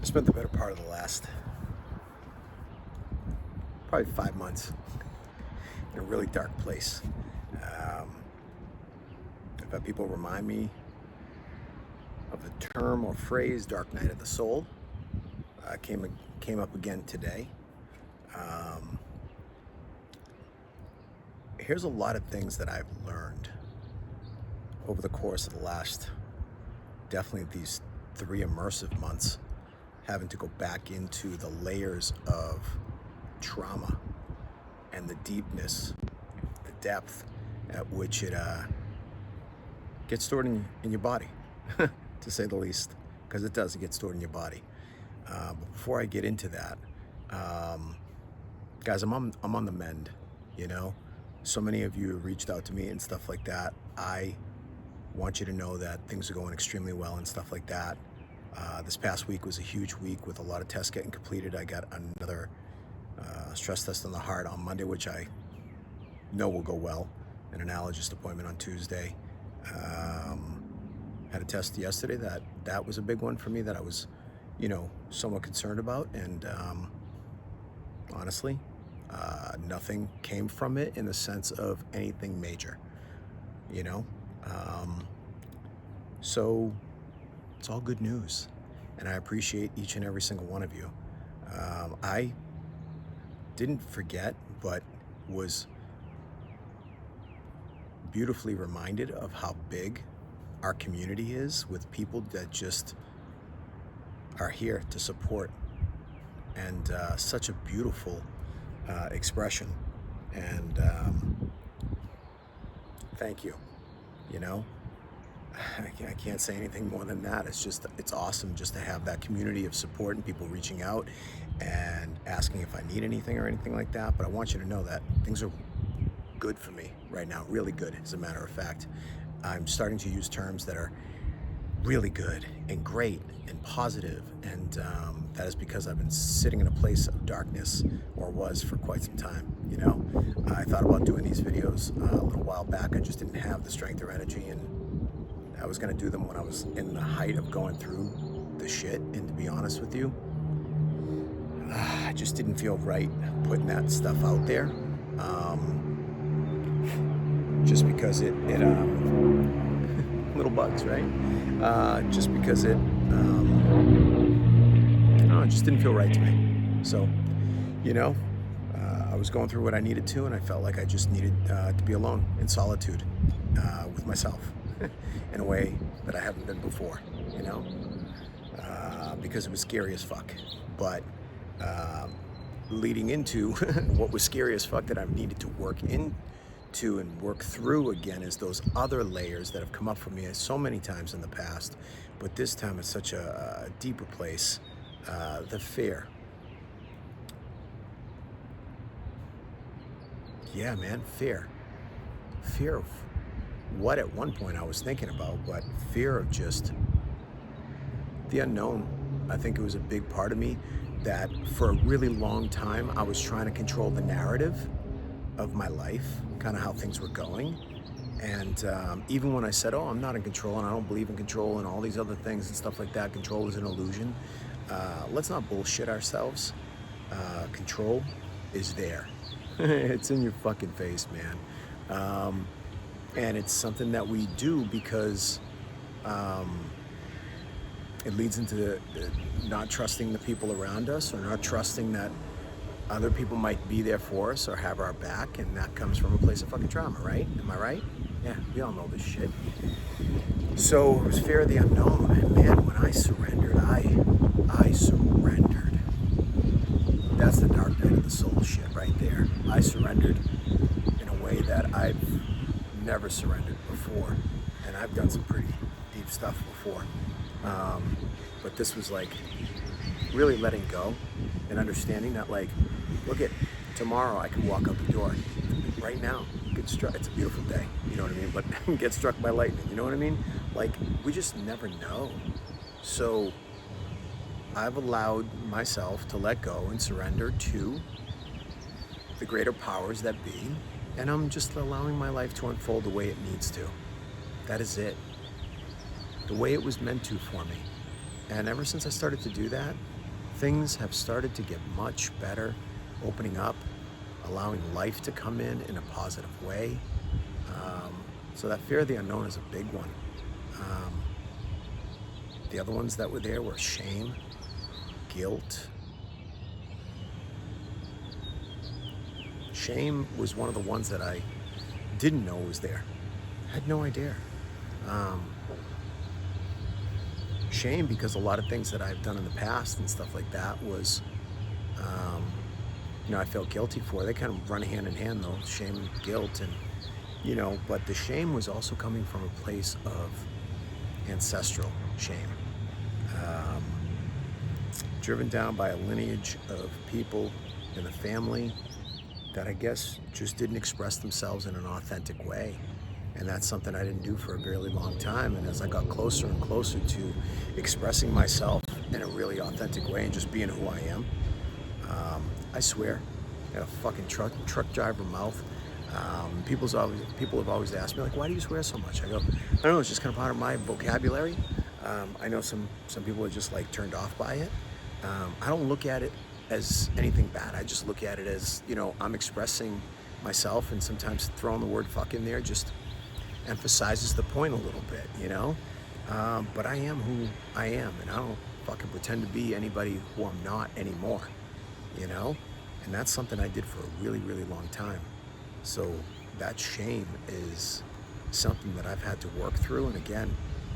spent the better part of the last probably 5 months in a really dark place. I've had people remind me of the term or phrase "dark night of the soul." Came up again today. Here's a lot of things that I've learned over the course of the last, definitely these 3 immersive months, having to go back into the layers of trauma and the deepness, the depth at which it gets stored in your body, to say the least, because it does, it gets stored in your body. But before I get into that, guys, I'm on the mend, you know? So many of you have reached out to me and stuff like that. I want you to know that things are going extremely well and stuff like that. This past week was a huge week with a lot of tests getting completed. I got another stress test on the heart on Monday, which I know will go well. An allergist appointment on Tuesday. Had a test yesterday that was a big one for me that I was, somewhat concerned about. And honestly, nothing came from it in the sense of anything major, so it's all good news, and I appreciate each and every single one of you. I didn't forget, but was beautifully reminded of how big our community is, with people that just are here to support, and such a beautiful expression. And thank you. I can't say anything more than that. It's awesome just to have that community of support and people reaching out and asking if I need anything or anything like that. But I want you to know that things are good for me right now, really good, as a matter of fact. I'm starting to use terms that are really good and great and positive, and that is because I've been sitting in a place of darkness, or was, for quite some time. I thought about doing these videos a little while back. I just didn't have the strength or energy, and I was going to do them when I was in the height of going through the shit. And to be honest with you, I just didn't feel right putting that stuff out there, just because it little bugs, right? Just because it just didn't feel right to me. So, I was going through what I needed to, and I felt like I just needed to be alone in solitude with myself in a way that I haven't been before, because it was scary as fuck. But leading into what was scary as fuck that I've needed to work into and work through again is those other layers that have come up for me so many times in the past, but this time it's such a deeper place. The fear. Yeah, man, fear. Fear of what at one point I was thinking about, but fear of just the unknown. I think it was a big part of me that for a really long time I was trying to control the narrative of my life, kind of how things were going. And even when I said, I'm not in control and I don't believe in control and all these other things and stuff like that, control is an illusion. Let's not bullshit ourselves. Control is there. It's in your fucking face, man. And it's something that we do because it leads into not trusting the people around us, or not trusting that other people might be there for us or have our back, and that comes from a place of fucking trauma, right? Am I right? Yeah, we all know this shit. So it was fear of the unknown, and man, when I surrendered, I surrendered. That's the dark night of the soul shit right there. I surrendered in a way that I've never surrendered before, and I've done some pretty deep stuff before. But this was like really letting go and understanding that, like, look at tomorrow, I can walk out the door. Right now, it's a beautiful day, you know what I mean? But get struck by lightning, you know what I mean? Like, we just never know. So I've allowed myself to let go and surrender to the greater powers that be, and I'm just allowing my life to unfold the way it needs to. That is it. The way it was meant to for me. And ever since I started to do that, things have started to get much better, opening up, allowing life to come in a positive way. So that fear of the unknown is a big one. The other ones that were there were shame, guilt. Shame was one of the ones that I didn't know was there. I had no idea. Shame because a lot of things that I've done in the past and stuff like that was, I felt guilty for. They kind of run hand in hand though, shame and guilt, and but the shame was also coming from a place of ancestral shame, driven down by a lineage of people in the family that I guess just didn't express themselves in an authentic way. And that's something I didn't do for a really long time. And as I got closer and closer to expressing myself in a really authentic way and just being who I am, I swear, I got a fucking truck driver mouth. People have always asked me, like, why do you swear so much? I go, I don't know, it's just kind of part of my vocabulary. I know some people are just like turned off by it. I don't look at it as anything bad. I just look at it as, I'm expressing myself, and sometimes throwing the word fuck in there just emphasizes the point a little bit, but I am who I am, and I don't fucking pretend to be anybody who I'm not anymore, and that's something I did for a really, really long time. So that shame is something that I've had to work through, and again,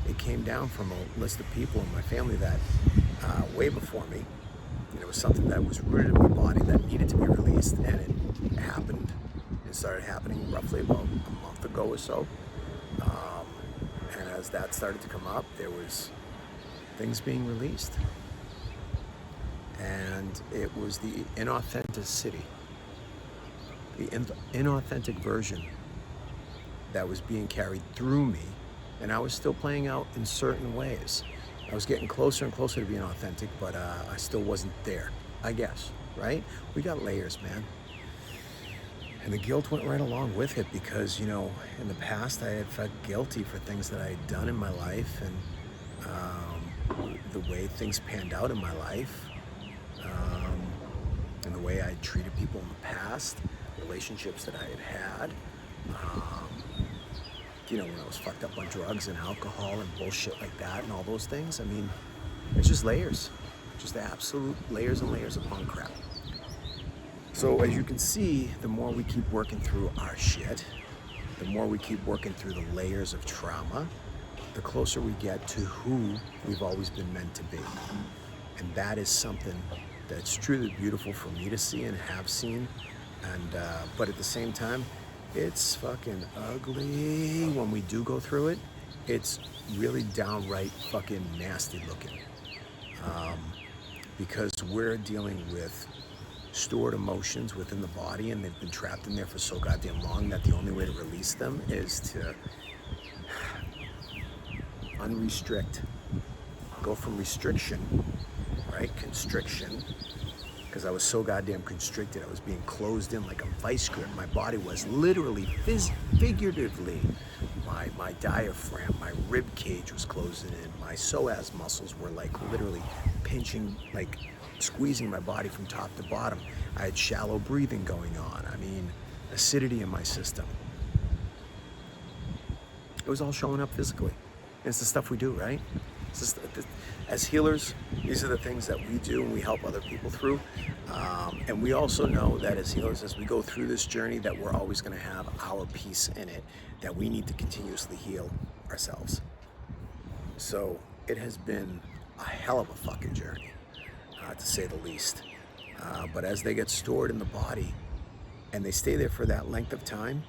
it came down from a list of people in my family that way before me. It was something that was rooted in my body that needed to be released, and it happened. It started happening roughly about a month ago or so. And as that started to come up, there was things being released. And it was the inauthenticity, the inauthentic version that was being carried through me. And I was still playing out in certain ways. I was getting closer and closer to being authentic, but I still wasn't there, I guess, right? We got layers, man. And the guilt went right along with it because, in the past I had felt guilty for things that I had done in my life, and the way things panned out in my life, and the way I treated people in the past, relationships that I had had, when I was fucked up on drugs and alcohol and bullshit like that and all those things. I mean, it's just layers, just absolute layers and layers upon crap. So as you can see, the more we keep working through our shit, the more we keep working through the layers of trauma, the closer we get to who we've always been meant to be. And that is something that's truly beautiful for me to see and have seen. And but at the same time, it's fucking ugly when we do go through it. It's really downright fucking nasty looking. Because we're dealing with stored emotions within the body, and they've been trapped in there for so goddamn long that the only way to release them is to unrestrict, go from restriction, right, constriction, because I was so goddamn constricted. I was being closed in like a vice grip. My body was literally, figuratively, my diaphragm, my rib cage was closing in. My psoas muscles were like literally pinching, like squeezing my body from top to bottom. I had shallow breathing going on. I mean, acidity in my system. It was all showing up physically. And it's the stuff we do, right? It's just, as healers, these are the things that we do and we help other people through. And we also know that as healers, as we go through this journey, that we're always going to have our piece in it, that we need to continuously heal ourselves. So it has been a hell of a fucking journey, to say the least. But as they get stored in the body and they stay there for that length of time,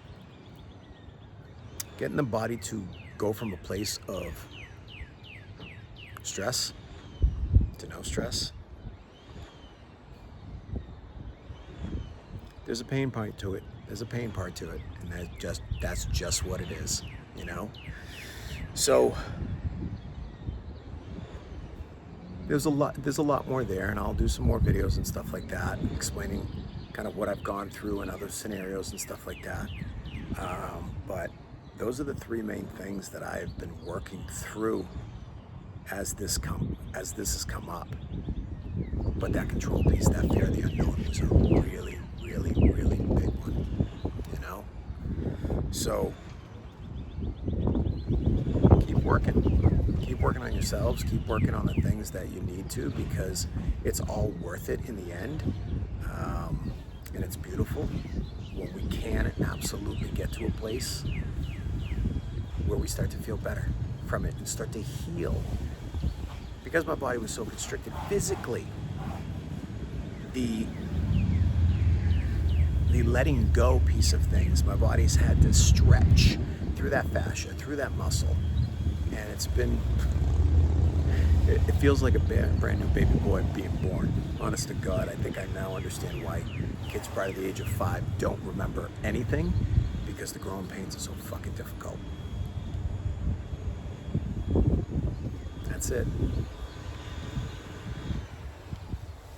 getting the body to go from a place of stress to no stress, there's a pain part to it. There's a pain part to it, and that's just what it is, So there's a lot more there, and I'll do some more videos and stuff like that, explaining kind of what I've gone through and other scenarios and stuff like that. But those are the three main things that I've been working through as this has come up. But that control piece, that fear of the unknown, was a really, really, really big one, you know? So keep working on yourselves, keep working on the things that you need to, because it's all worth it in the end. And it's beautiful when we can absolutely get to a place where we start to feel better from it and start to heal. Because my body was so constricted physically, the letting go piece of things, my body's had to stretch through that fascia, through that muscle, and it feels like a brand new baby boy being born. Honest to God, I think I now understand why kids prior to the age of 5 don't remember anything, because the growing pains are so fucking difficult. That's it.